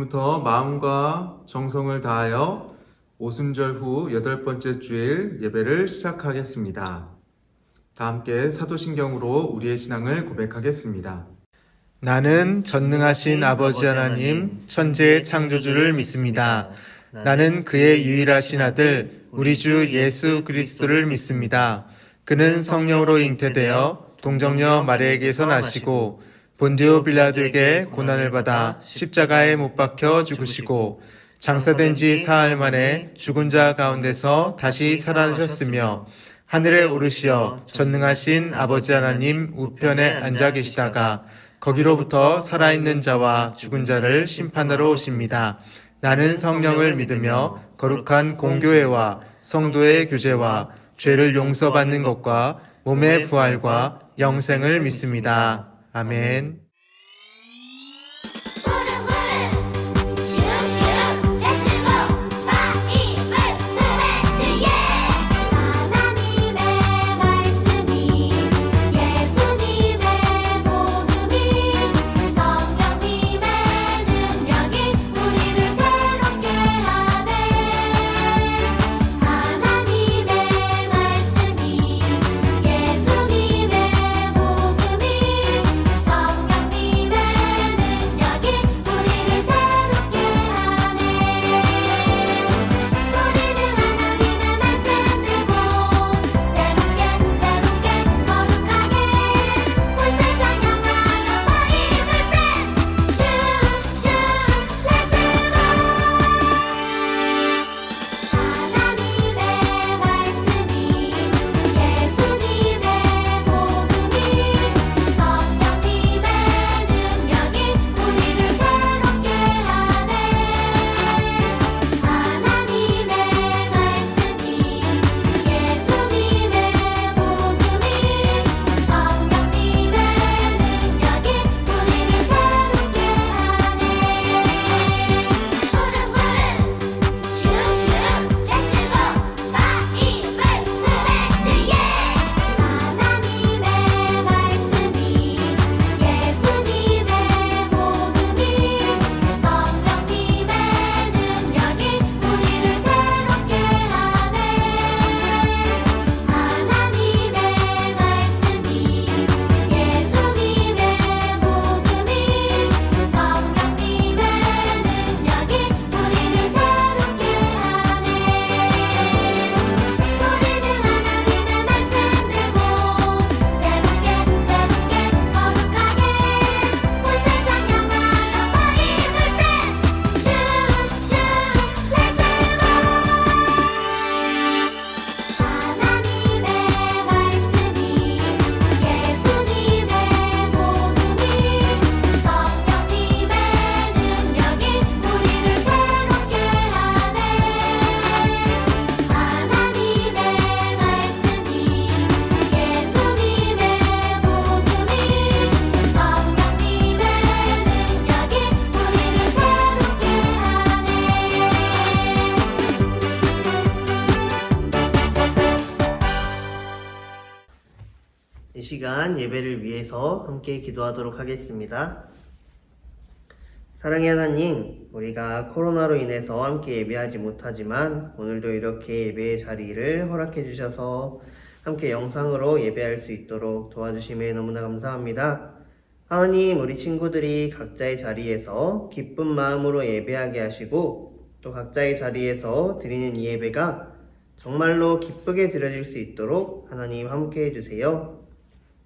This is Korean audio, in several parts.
지금부터 마음과 정성을 다하여 오순절 후 8번째 주일 예배를 시작하겠습니다. 다 함께 사도신경으로 우리의 신앙을 고백하겠습니다. 나는 전능하신 아버지 하나님, 천지의 창조주를 믿습니다. 나는 그의 유일하신 아들, 우리 주 예수 그리스도를 믿습니다. 그는 성령으로 잉태되어 동정녀 마리아에게서 나시고 본디오 빌라도에게 고난을 받아 십자가에 못 박혀 죽으시고 장사된 지 사흘 만에 죽은 자 가운데서 다시 살아나셨으며 하늘에 오르시어 전능하신 아버지 하나님 우편에 앉아 계시다가 거기로부터 살아있는 자와 죽은 자를 심판하러 오십니다. 나는 성령을 믿으며 거룩한 공교회와 성도의 교제와 죄를 용서받는 것과 몸의 부활과 영생을 믿습니다. 아멘. 이 시간 예배를 위해서 함께 기도하도록 하겠습니다. 사랑의 하나님, 우리가 코로나로 인해서 함께 예배하지 못하지만 오늘도 이렇게 예배의 자리를 허락해 주셔서 함께 영상으로 예배할 수 있도록 도와주심에 너무나 감사합니다. 하나님, 우리 친구들이 각자의 자리에서 기쁜 마음으로 예배하게 하시고 또 각자의 자리에서 드리는 이 예배가 정말로 기쁘게 드려질 수 있도록 하나님 함께 해주세요.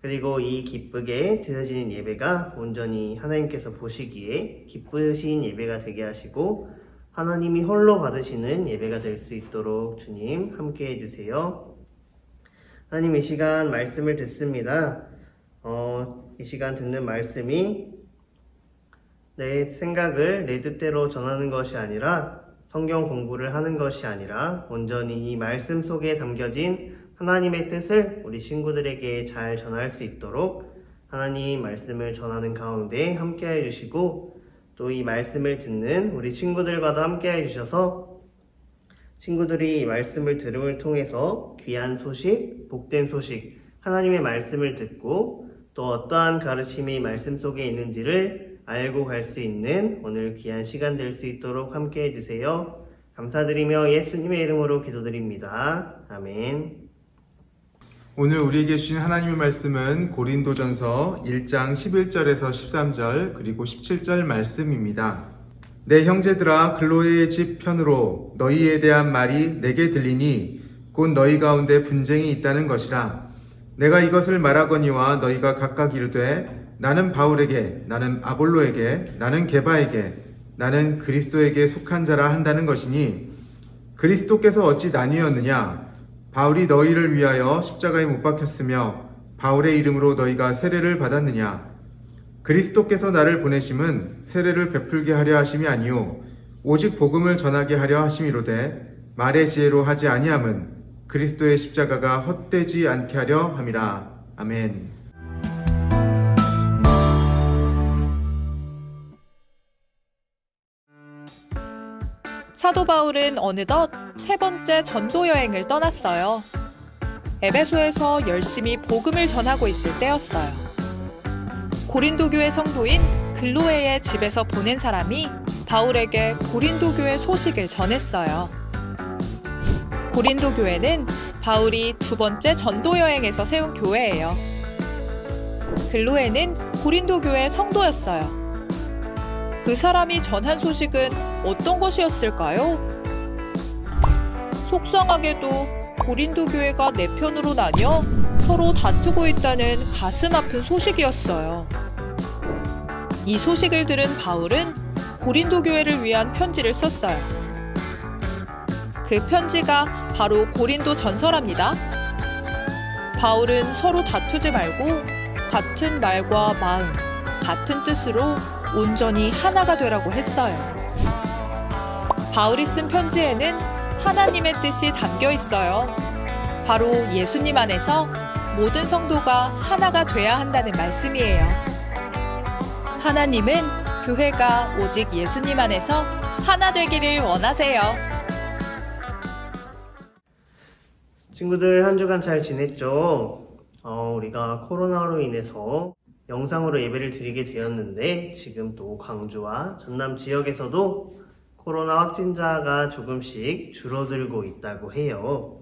그리고 이 기쁘게 드려지는 예배가 온전히 하나님께서 보시기에 기쁘신 예배가 되게 하시고 하나님이 홀로 받으시는 예배가 될 수 있도록 주님 함께 해주세요. 하나님, 이 시간 말씀을 듣습니다. 이 시간 듣는 말씀이 내 생각을 내 뜻대로 전하는 것이 아니라 성경 공부를 하는 것이 아니라 온전히 이 말씀 속에 담겨진 하나님의 뜻을 우리 친구들에게 잘 전할 수 있도록 하나님 말씀을 전하는 가운데 함께 해주시고 또 이 말씀을 듣는 우리 친구들과도 함께 해주셔서 친구들이 이 말씀을 들음을 통해서 귀한 소식, 복된 소식, 하나님의 말씀을 듣고 또 어떠한 가르침이 말씀 속에 있는지를 알고 갈 수 있는 오늘 귀한 시간 될 수 있도록 함께 해주세요. 감사드리며 예수님의 이름으로 기도드립니다. 아멘. 오늘 우리에게 주신 하나님의 말씀은 고린도전서 1장 11절에서 13절 그리고 17절 말씀입니다. 내 형제들아 글로에의 집 편으로 너희에 대한 말이 내게 들리니 곧 너희 가운데 분쟁이 있다는 것이라. 내가 이것을 말하거니와 너희가 각각 이르되 나는 바울에게, 나는 아볼로에게, 나는 게바에게, 나는 그리스도에게 속한 자라 한다는 것이니 그리스도께서 어찌 나뉘었느냐? 바울이 너희를 위하여 십자가에 못 박혔으며 바울의 이름으로 너희가 세례를 받았느냐? 그리스도께서 나를 보내심은 세례를 베풀게 하려 하심이 아니요 오직 복음을 전하게 하려 하심이로되 말의 지혜로 하지 아니함은 그리스도의 십자가가 헛되지 않게 하려 함이라. 아멘. 사도 바울은 어느덧 세 번째 전도 여행을 떠났어요. 에베소에서 열심히 복음을 전하고 있을 때였어요. 고린도 교회 성도인 글로에의 집에서 보낸 사람이 바울에게 고린도 교회 소식을 전했어요. 고린도 교회는 바울이 두 번째 전도 여행에서 세운 교회예요. 글로에는 고린도 교회 성도였어요. 그 사람이 전한 소식은 어떤 것이었을까요? 속상하게도 고린도 교회가 네 편으로 나뉘어 서로 다투고 있다는 가슴 아픈 소식이었어요. 이 소식을 들은 바울은 고린도 교회를 위한 편지를 썼어요. 그 편지가 바로 고린도 전서랍니다. 바울은 서로 다투지 말고 같은 말과 마음, 같은 뜻으로 온전히 하나가 되라고 했어요. 바울이 쓴 편지에는 하나님의 뜻이 담겨 있어요. 바로 예수님 안에서 모든 성도가 하나가 돼야 한다는 말씀이에요. 하나님은 교회가 오직 예수님 안에서 하나 되기를 원하세요. 친구들 한 주간 잘 지냈죠? 우리가 코로나로 인해서 영상으로 예배를 드리게 되었는데 지금 또 광주와 전남 지역에서도 코로나 확진자가 조금씩 줄어들고 있다고 해요.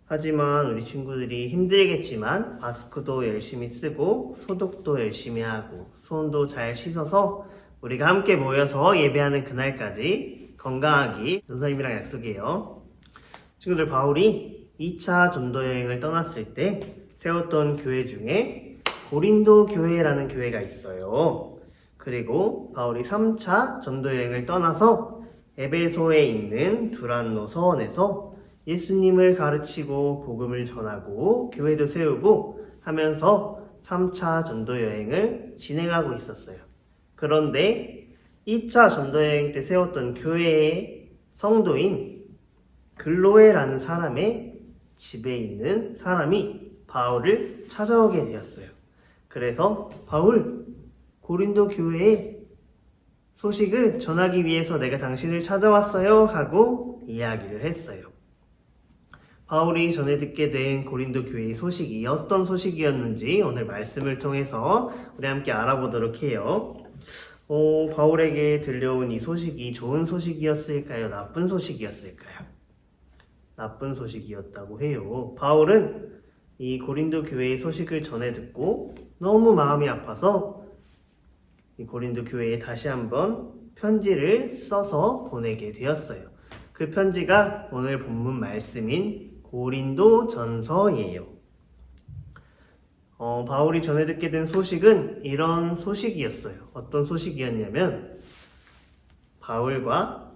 하지만 우리 친구들이 힘들겠지만 마스크도 열심히 쓰고 소독도 열심히 하고 손도 잘 씻어서 우리가 함께 모여서 예배하는 그날까지 건강하기 선생님이랑 약속해요. 친구들, 바울이 2차 전도 여행을 떠났을 때 세웠던 교회 중에 고린도 교회라는 교회가 있어요. 그리고 바울이 3차 전도 여행을 떠나서 에베소에 있는 두란노 서원에서 예수님을 가르치고 복음을 전하고 교회도 세우고 하면서 3차 전도 여행을 진행하고 있었어요. 그런데 2차 전도 여행 때 세웠던 교회의 성도인 글로에라는 사람의 집에 있는 사람이 바울을 찾아오게 되었어요. 그래서 바울, 고린도 교회의 소식을 전하기 위해서 내가 당신을 찾아왔어요 하고 이야기를 했어요. 바울이 전해 듣게 된 고린도 교회의 소식이 어떤 소식이었는지 오늘 말씀을 통해서 우리 함께 알아보도록 해요. 바울에게 들려온 이 소식이 좋은 소식이었을까요? 나쁜 소식이었을까요? 나쁜 소식이었다고 해요. 바울은 이 고린도 교회의 소식을 전해 듣고 너무 마음이 아파서 이 고린도 교회에 다시 한번 편지를 써서 보내게 되었어요. 그 편지가 오늘 본문 말씀인 고린도 전서예요. 바울이 전해 듣게 된 소식은 이런 소식이었어요. 어떤 소식이었냐면 바울과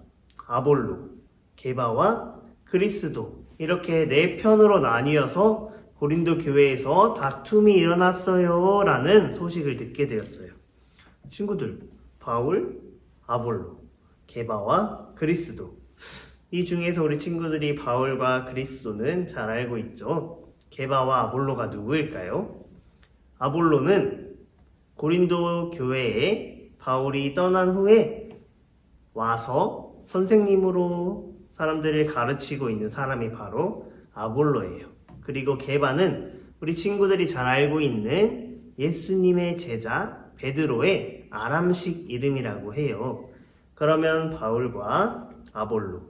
아볼로, 게바와 그리스도 이렇게 네 편으로 나뉘어서 고린도 교회에서 다툼이 일어났어요 라는 소식을 듣게 되었어요. 친구들, 바울, 아볼로, 게바와 그리스도, 이 중에서 우리 친구들이 바울과 그리스도는 잘 알고 있죠. 게바와 아볼로가 누구일까요? 아볼로는 고린도 교회에 바울이 떠난 후에 와서 선생님으로 사람들을 가르치고 있는 사람이 바로 아볼로예요. 그리고 게바는 우리 친구들이 잘 알고 있는 예수님의 제자 베드로의 아람식 이름이라고 해요. 그러면 바울과 아볼로,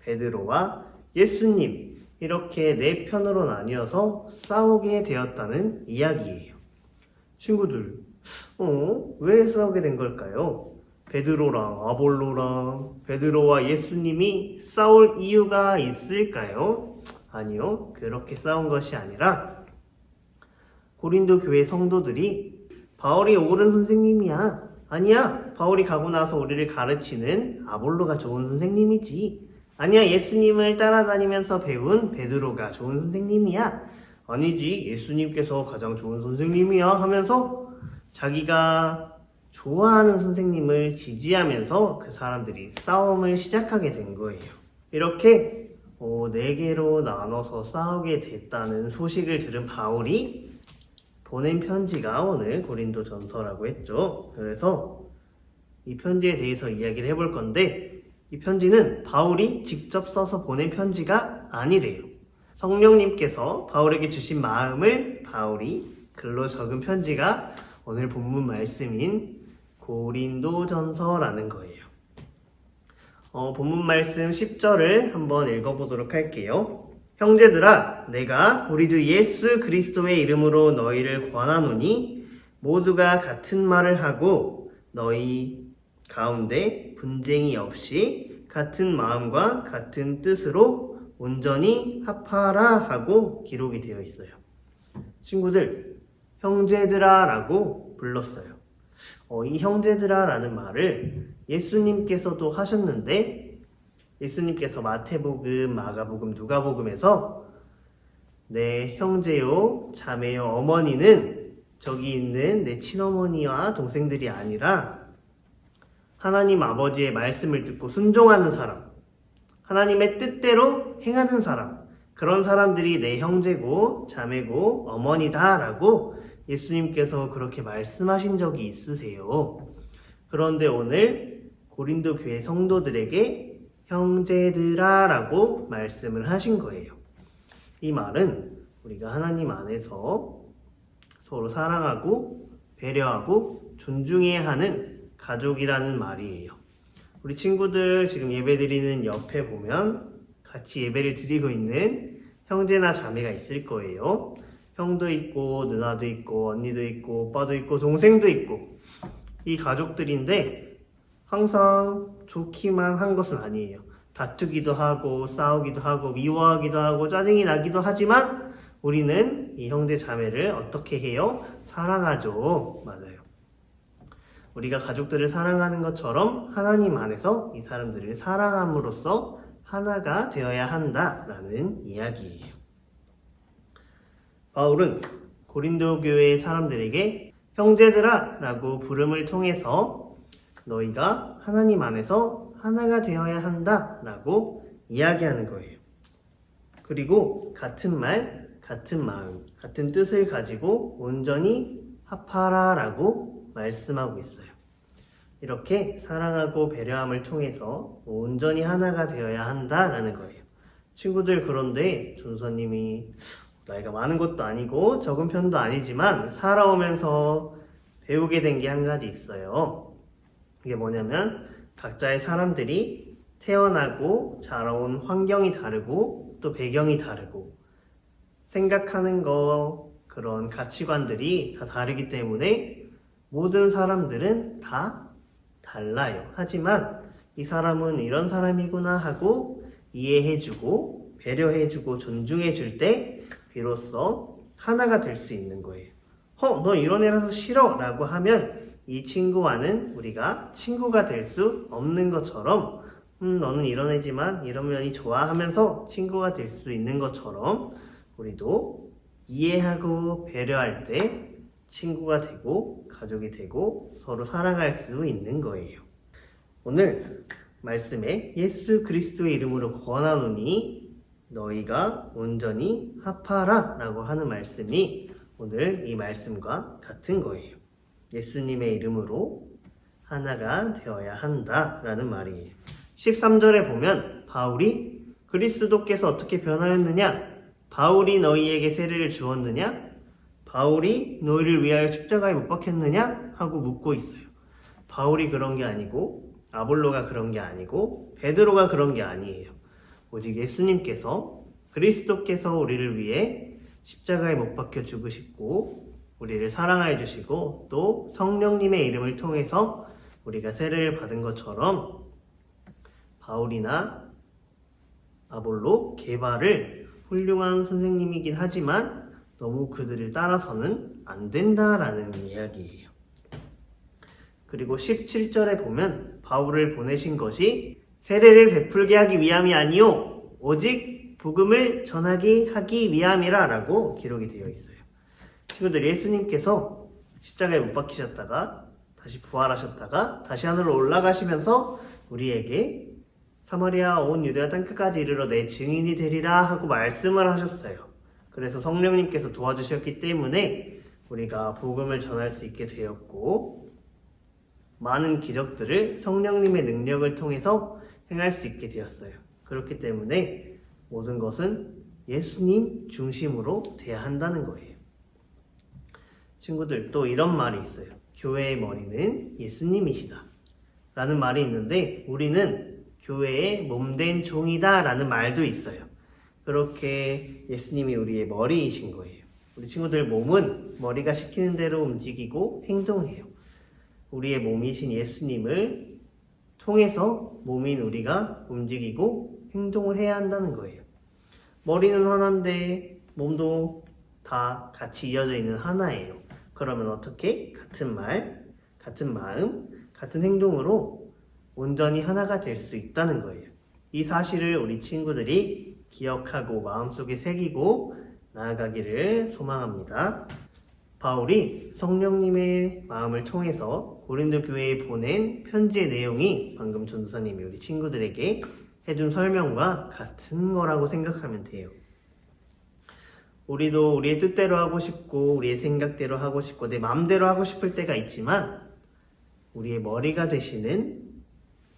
베드로와 예수님 이렇게 네 편으로 나뉘어서 싸우게 되었다는 이야기예요. 친구들, 왜 싸우게 된 걸까요? 베드로랑 아볼로랑 베드로와 예수님이 싸울 이유가 있을까요? 아니요, 그렇게 싸운 것이 아니라 고린도 교회 성도들이 바울이 옳은 선생님이야. 아니야, 바울이 가고 나서 우리를 가르치는 아볼로가 좋은 선생님이지. 아니야, 예수님을 따라다니면서 배운 베드로가 좋은 선생님이야. 아니지, 예수님께서 가장 좋은 선생님이야 하면서 자기가 좋아하는 선생님을 지지하면서 그 사람들이 싸움을 시작하게 된 거예요. 이렇게 네 개로 나눠서 싸우게 됐다는 소식을 들은 바울이 보낸 편지가 오늘 고린도 전서라고 했죠. 그래서 이 편지에 대해서 이야기를 해볼 건데, 이 편지는 바울이 직접 써서 보낸 편지가 아니래요. 성령님께서 바울에게 주신 마음을 바울이 글로 적은 편지가 오늘 본문 말씀인 고린도 전서라는 거예요. 본문 말씀 10절을 한번 읽어보도록 할게요. 형제들아, 내가 우리 주 예수 그리스도의 이름으로 너희를 권하노니 모두가 같은 말을 하고 너희 가운데 분쟁이 없이 같은 마음과 같은 뜻으로 온전히 합하라 하고 기록이 되어 있어요. 친구들, 형제들아 라고 불렀어요. 이 형제들아 라는 말을 예수님께서도 하셨는데, 예수님께서 마태복음, 마가복음, 누가복음에서 내 형제요, 자매요, 어머니는 저기 있는 내 친어머니와 동생들이 아니라 하나님 아버지의 말씀을 듣고 순종하는 사람, 하나님의 뜻대로 행하는 사람, 그런 사람들이 내 형제고 자매고 어머니다 라고 예수님께서 그렇게 말씀하신 적이 있으세요. 그런데 오늘 고린도 교회 성도들에게 형제들아 라고 말씀을 하신 거예요. 이 말은 우리가 하나님 안에서 서로 사랑하고 배려하고 존중해야 하는 가족이라는 말이에요. 우리 친구들 지금 예배드리는 옆에 보면 같이 예배를 드리고 있는 형제나 자매가 있을 거예요. 형도 있고 누나도 있고 언니도 있고 오빠도 있고 동생도 있고, 이 가족들인데 항상 좋기만 한 것은 아니에요. 다투기도 하고 싸우기도 하고 미워하기도 하고 짜증이 나기도 하지만 우리는 이 형제 자매를 어떻게 해요? 사랑하죠. 맞아요. 우리가 가족들을 사랑하는 것처럼 하나님 안에서 이 사람들을 사랑함으로써 하나가 되어야 한다라는 이야기예요. 바울은 고린도 교회의 사람들에게 형제들아 라고 부름을 통해서 너희가 하나님 안에서 하나가 되어야 한다 라고 이야기하는 거예요. 그리고 같은 말, 같은 마음, 같은 뜻을 가지고 온전히 합하라 라고 말씀하고 있어요. 이렇게 사랑하고 배려함을 통해서 온전히 하나가 되어야 한다라는 거예요. 친구들, 그런데 전사님이 나이가 많은 것도 아니고 적은 편도 아니지만 살아오면서 배우게 된 게 한 가지 있어요. 이게 뭐냐면 각자의 사람들이 태어나고 자라온 환경이 다르고 또 배경이 다르고 생각하는 거, 그런 가치관들이 다 다르기 때문에 모든 사람들은 다 달라요. 하지만 이 사람은 이런 사람이구나 하고 이해해주고 배려해주고 존중해줄 때 비로소 하나가 될 수 있는 거예요. 너 이런 애라서 싫어 라고 하면 이 친구와는 우리가 친구가 될 수 없는 것처럼 너는 이런 애지만 이런 면이 좋아 하면서 친구가 될 수 있는 것처럼 우리도 이해하고 배려할 때 친구가 되고 가족이 되고 서로 사랑할 수 있는 거예요. 오늘 말씀에 예수 그리스도의 이름으로 권하노니 너희가 온전히 합하라 라고 하는 말씀이 오늘 이 말씀과 같은 거예요. 예수님의 이름으로 하나가 되어야 한다 라는 말이에요. 13절에 보면 바울이 그리스도께서 어떻게 변하였느냐? 바울이 너희에게 세례를 주었느냐? 바울이 너희를 위하여 십자가에 못 박혔느냐? 하고 묻고 있어요. 바울이 그런 게 아니고 아볼로가 그런 게 아니고 베드로가 그런 게 아니에요. 오직 예수님께서 그리스도께서 우리를 위해 십자가에 못 박혀 죽으시고 우리를 사랑해 주시고 또 성령님의 이름을 통해서 우리가 세례를 받은 것처럼 바울이나 아볼로, 게바를 훌륭한 선생님이긴 하지만 너무 그들을 따라서는 안 된다라는 이야기예요. 그리고 17절에 보면 바울을 보내신 것이 세례를 베풀게 하기 위함이 아니요 오직 복음을 전하게 하기 위함이라 라고 기록이 되어 있어요. 친구들, 예수님께서 십자가에 못 박히셨다가 다시 부활하셨다가 다시 하늘로 올라가시면서 우리에게 사마리아 온 유대아 땅끝까지 이르러 내 증인이 되리라 하고 말씀을 하셨어요. 그래서 성령님께서 도와주셨기 때문에 우리가 복음을 전할 수 있게 되었고 많은 기적들을 성령님의 능력을 통해서 행할 수 있게 되었어요. 그렇기 때문에 모든 것은 예수님 중심으로 돼야 한다는 거예요. 친구들, 또 이런 말이 있어요. 교회의 머리는 예수님이시다 라는 말이 있는데 우리는 교회의 몸된 종이다 라는 말도 있어요. 그렇게 예수님이 우리의 머리이신 거예요. 우리 친구들, 몸은 머리가 시키는 대로 움직이고 행동해요. 우리의 몸이신 예수님을 통해서 몸인 우리가 움직이고 행동을 해야 한다는 거예요. 머리는 하나인데 몸도 다 같이 이어져 있는 하나예요. 그러면 어떻게? 같은 말, 같은 마음, 같은 행동으로 온전히 하나가 될 수 있다는 거예요. 이 사실을 우리 친구들이 기억하고 마음속에 새기고 나아가기를 소망합니다. 바울이 성령님의 마음을 통해서 고린도 교회에 보낸 편지의 내용이 방금 전도사님이 우리 친구들에게 해준 설명과 같은 거라고 생각하면 돼요. 우리도 우리의 뜻대로 하고 싶고 우리의 생각대로 하고 싶고 내 마음대로 하고 싶을 때가 있지만 우리의 머리가 되시는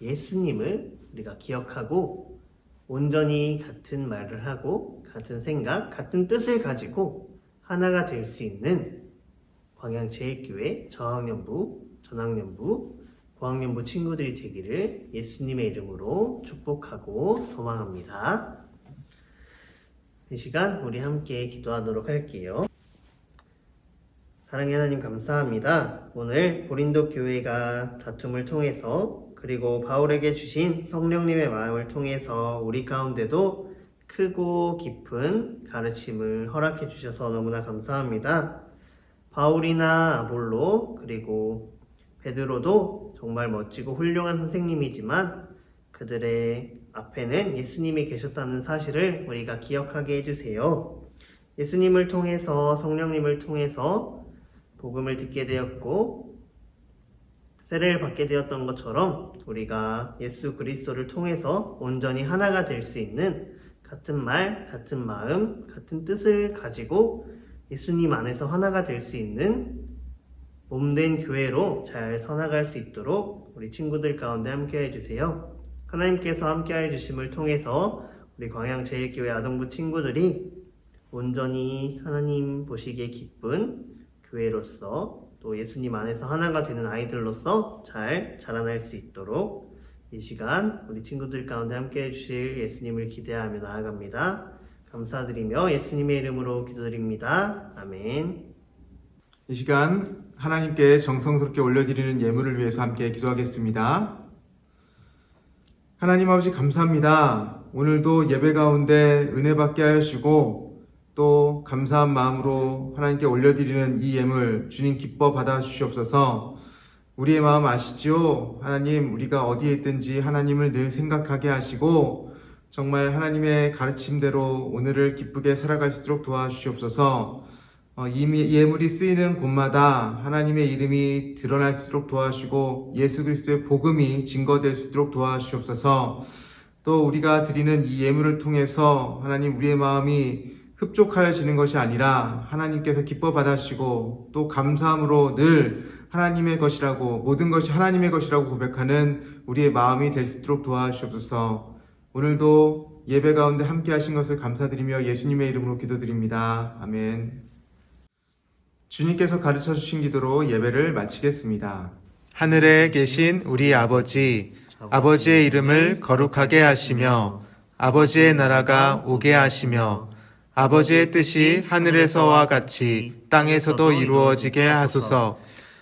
예수님을 우리가 기억하고 온전히 같은 말을 하고 같은 생각, 같은 뜻을 가지고 하나가 될 수 있는 광양제일교회 저학년부, 전학년부, 고학년부 친구들이 되기를 예수님의 이름으로 축복하고 소망합니다. 이 시간 우리 함께 기도하도록 할게요. 사랑의 하나님, 감사합니다. 오늘 고린도 교회가 다툼을 통해서 그리고 바울에게 주신 성령님의 마음을 통해서 우리 가운데도 크고 깊은 가르침을 허락해 주셔서 너무나 감사합니다. 바울이나 아볼로 그리고 베드로도 정말 멋지고 훌륭한 선생님이지만 그들의 앞에는 예수님이 계셨다는 사실을 우리가 기억하게 해주세요. 예수님을 통해서 성령님을 통해서 복음을 듣게 되었고 세례를 받게 되었던 것처럼 우리가 예수 그리스도를 통해서 온전히 하나가 될 수 있는 같은 말, 같은 마음, 같은 뜻을 가지고 예수님 안에서 하나가 될 수 있는 몸된 교회로 잘 서나갈 수 있도록 우리 친구들 가운데 함께 해주세요. 하나님께서 함께 해주심을 통해서 우리 광양제일교회 아동부 친구들이 온전히 하나님 보시기에 기쁜 교회로서 또 예수님 안에서 하나가 되는 아이들로서 잘 자라날 수 있도록 이 시간 우리 친구들 가운데 함께 해주실 예수님을 기대하며 나아갑니다. 감사드리며 예수님의 이름으로 기도드립니다. 아멘. 이 시간 하나님께 정성스럽게 올려드리는 예물을 위해서 함께 기도하겠습니다. 하나님 아버지, 감사합니다. 오늘도 예배 가운데 은혜 받게 하시고 또 감사한 마음으로 하나님께 올려드리는 이 예물 주님 기뻐 받아 주시옵소서. 우리의 마음 아시지요? 하나님, 우리가 어디에 있든지 하나님을 늘 생각하게 하시고 정말 하나님의 가르침대로 오늘을 기쁘게 살아갈 수 있도록 도와주시옵소서. 이 예물이 쓰이는 곳마다 하나님의 이름이 드러날 수 있도록 도와주시고 예수 그리스도의 복음이 증거될 수 있도록 도와주시옵소서. 또 우리가 드리는 이 예물을 통해서 하나님, 우리의 마음이 흡족하여지는 것이 아니라 하나님께서 기뻐 받으시고 또 감사함으로 늘 하나님의 것이라고, 모든 것이 하나님의 것이라고 고백하는 우리의 마음이 될 수 있도록 도와주시옵소서. 오늘도 예배 가운데 함께 하신 것을 감사드리며 예수님의 이름으로 기도드립니다. 아멘. 주님께서 가르쳐 주신 기도로 예배를 마치겠습니다. 하늘에 계신 우리 아버지, 아버지의 이름을 거룩하게 하시며 아버지의 나라가 오게 하시며 아버지의 뜻이 하늘에서와 같이 땅에서도 이루어지게 하소서.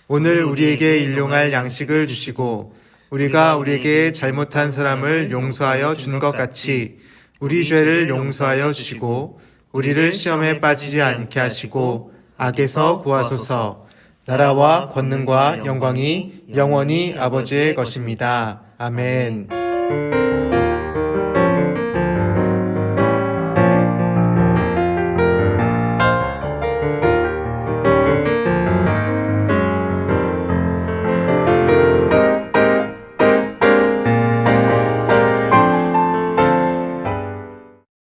오늘 우리에게 일용할 양식을 주시고 우리가 우리에게 잘못한 사람을 용서하여 준 것 같이 우리 죄를 용서하여 주시고 우리를 시험에 빠지지 않게 하시고 악에서 구하소서. 나라와 권능과 영광이 영원히 아버지의 것입니다. 아멘.